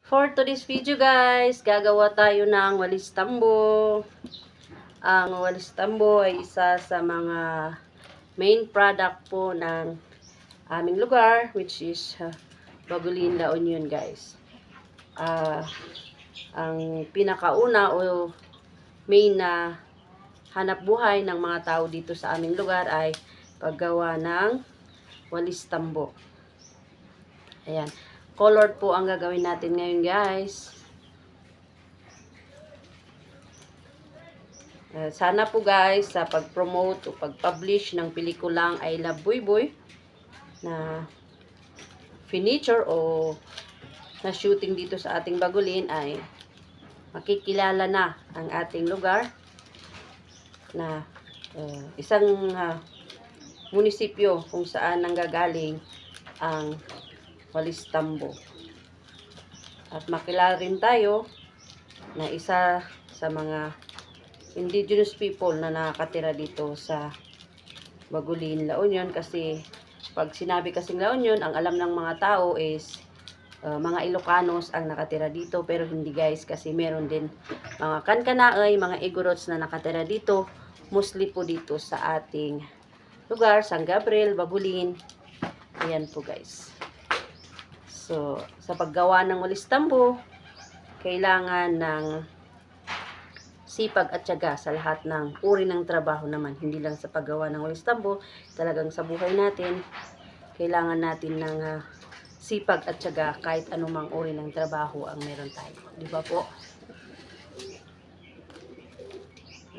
For today's video guys, gagawa tayo ng walis tambo. Ang walis tambo ay isa sa mga main product po ng aming lugar, which is Bagulin, La Union guys. Ang pinakauna o main na hanap buhay ng mga tao dito sa aming lugar ay paggawa ng walis tambo. Ayan. Colored po ang gagawin natin ngayon guys. Sana po guys sa pag-promote o pag-publish ng pelikulang I Love Boy Boy na finiture o na shooting dito sa ating Bagulin ay makikilala na ang ating lugar na isang munisipyo kung saan nanggagaling ang walis tambo. At makilala rin tayo na isa sa mga indigenous people na nakatira dito sa Bagulin, La Union, kasi pag sinabi kasing La Union, ang alam ng mga tao is mga Ilocanos ang nakatira dito, pero hindi guys, kasi meron din mga Kankanaay, mga Igorots na nakatira dito, mostly po dito sa ating lugar, San Gabriel, Bagulin. Ayan po guys. So, sa paggawa ng walis tambo, kailangan ng sipag at tiyaga sa lahat ng uri ng trabaho naman. Hindi lang sa paggawa ng walis tambo, talagang sa buhay natin, kailangan natin ng sipag at tiyaga kahit anumang uri ng trabaho ang meron tayo. Di ba po?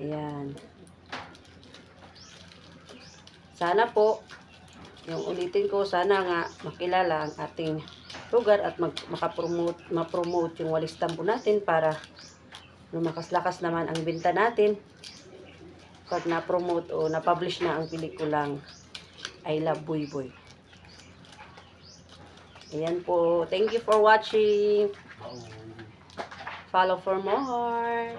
Ayan. Sana po, yung ulitin ko, sana nga makilala ang ating lugar at ma-promote yung walis tambo natin para lumakas-lakas naman ang benta natin pag na-promote o na-publish na ang pelikulang I Love Boy Boy. Ayan po. Thank you for watching. Follow for more.